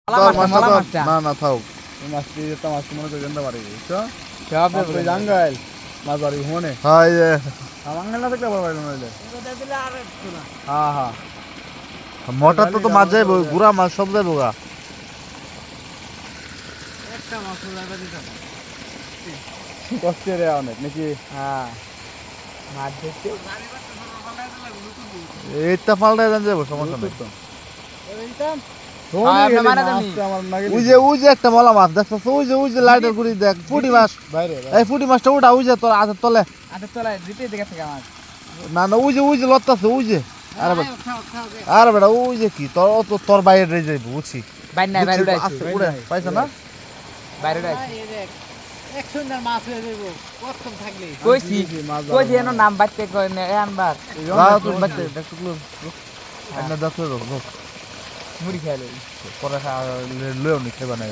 না না থাও মাছটি যেটা মাছ মনে করে জানতে পারি বুঝছো সব দেব জাঙ্গাল মাছ বাড়ি মনে হ্যাঁ এই আমাঙ্গল না থাকলে বড় বাইলো নইলে এটা দিলে আর একটু না হ্যাঁ হ্যাঁ মোটা তো মাছ যাইব গুড়া মাছ সব যাইব গা একটা মাছ লাগা দিতে কষ্ট রে অনেক নাকি হ্যাঁ মাছ দেখতে এইটা পাল্টায় যান যাবো সমস্যা নেই তো ওই যে একটা মলা মাছ দেখছো ওই যে লাইটের গুড়ি দেখ পুঁটি মাছ এই পুঁটি মাছটা ওটা ওই যে তোর হাতের তলে না না ওই যে লত্তাছে ওই যে আরে বেটা ওই যে কি তোর বাইরে রয়ে যাইব বুঝছি পাইছ না মুড়ি খাইলে পরে লইও নি খাইবা না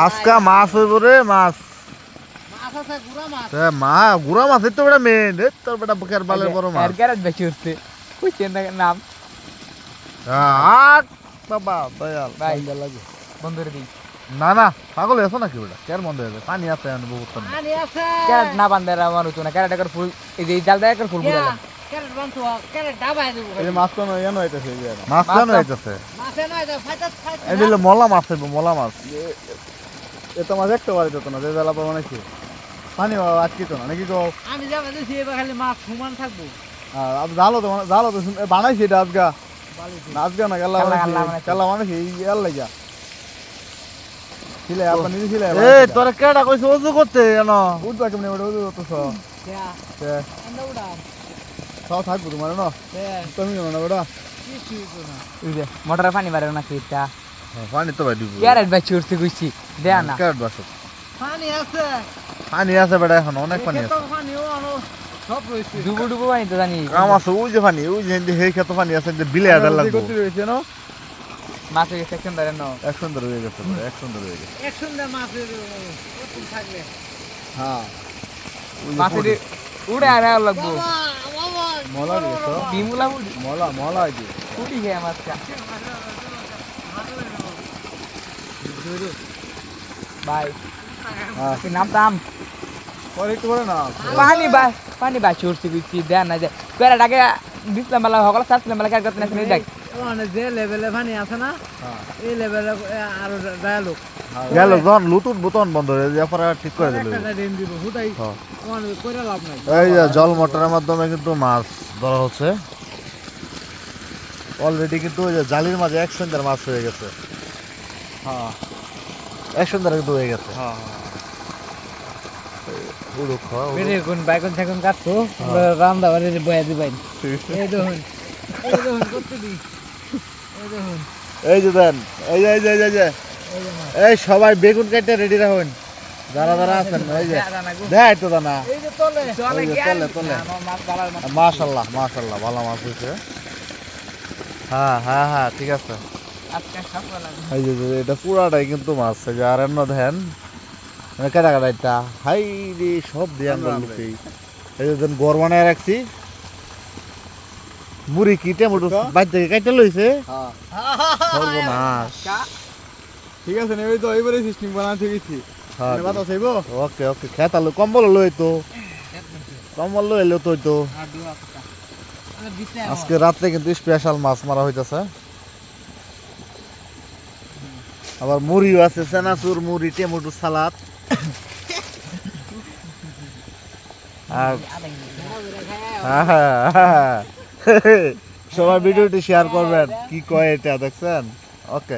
আজকা মাছ হইব রে মাছ আছে গুড়া মাছ তো বড় মেন রে তোর বেটা বকের বালের বড় মাছ গ্যারেজ বেচি উঠছে কইছেন নাম বাবা দয়াল ভাই লাগে বন্ধ করে দিই না না পাগল আছো নাকি ওটা কেন বন্ধ হয়ে যায় পানি আছে আমি বহুত পানি আছে ক্যারেট না বান্ধে আমার হতো না ক্যারেট এর ফুল এই যে জাল দেয় এর ফুল বুঝালাম ক্যারেট বান্ধো ক্যারেট ডাবায় দেব এই মাছ কোন এনো হইতাছে এই যে মাছ কেন হইতাছে মাছ এনো হইতাছে ফাইতা এই দিলে মলা মাছ হইব মলা মাছ এটা মাছ একটা বাড়ি দিত না যে জালা পাবো নাকি পানি আটকি তো না নাকি গো আমি যাবে দিছি এবার খালি মাছ সমান থাকবো আর জালো তো বানাইছি এটা আজগা আজগা না কালা মানে কি ইয়ার লাগা ছিলে আপনি নিজে ছিলে এই তোরা কেডা কইছ ওযু করতে জানো উঠবা কেমনে ওটা ওযু করতেছ কে এন্ডা উড়া সব থাকবো তোমার না তুমি না ওটা কিছু না এই যে মোটরে পানি বারে না কিটা পানি তো ভাই দিব ক্যারেট বাই চুরতে কইছি দেয়া না ক্যারেট বাস পানি আছে বেটা এখন অনেক পানি আছে পানিও আনো সব রইছে ডুবু পানি তো জানি কাম আছে ওই যে পানি ওই যে হেই খেত পানি আছে যে বিলে আদার লাগবে কত রইছে না মাছে সেকশন ধরে নাও 100 ধরে হয়ে গেছে 100 ধরে হয়ে গেছে 100 দা মাছে কত থাকবে হ্যাঁ মাছে উড়ে আর লাগবো মলা দিছো বিমুলা মলা আইছে কুড়ি গে মাছটা বাই হ্যাঁ কি নাম দাম পরে একটু করে না পানি বাই চুরছি বিচি দেন না যে পেরা ডাকে দিছলাম মালা হকলা সাতলাম মালা কাট করতে না দেখ মানে যে লেভেলে পানি আছে না এই লেভেলে আর ডায়ালগ গেল জন লুটুট বোতন বন্ধ হয়ে যায় পরে ঠিক করে দিল একটা দেন দিব হুদাই মানে কইরা লাভ নাই এই যে জল মোটরের মাধ্যমে কিন্তু মাছ ধরা হচ্ছে অলরেডি কিন্তু ওই যে জালির মাঝে 100 দের মাছ হয়ে গেছে হ্যাঁ 100 দের কিন্তু হয়ে গেছে হ্যাঁ পুরো খাও বেরে কোন বাইকন থাকুন কাটতো রামদা বাড়ি বয়া দিবেন এই দেখুন করতে দি এই যে দেন এই সবাই বেগুন কাটতে রেডি রাখুন যারা যারা আছেন এই যে দেয় তো দানা এই যে তলে মাশাআল্লাহ ভালো মাছ হইছে হ্যাঁ ঠিক আছে আজকে সকালে এই যে এটা পুরাটাই কিন্তু মাছ আছে আর এন্ন দেন কাটা এটা হাই রে সব দিয়ান বলছি এই যে গড় বানায় রাখছি মুড়ি কি টমেটো বাইর থেকে কাটতে লইছে সর্বনাশ ঠিক আছে নেই তো এইবারে সিস্টেম বানাতে গেছি মানে বাতা চাইবো ওকে খেতালো কম্বল লই তো কম্বল লইলো তো আজকে রাতে কিন্তু স্পেশাল মাছ মারা হইতাছে আবার মুড়িও আছে সেনাচুর মুড়ি টমেটো সালাদ আর সবাই ভিডিওটি শেয়ার করবেন কি কয় এটা দেখছেন ওকে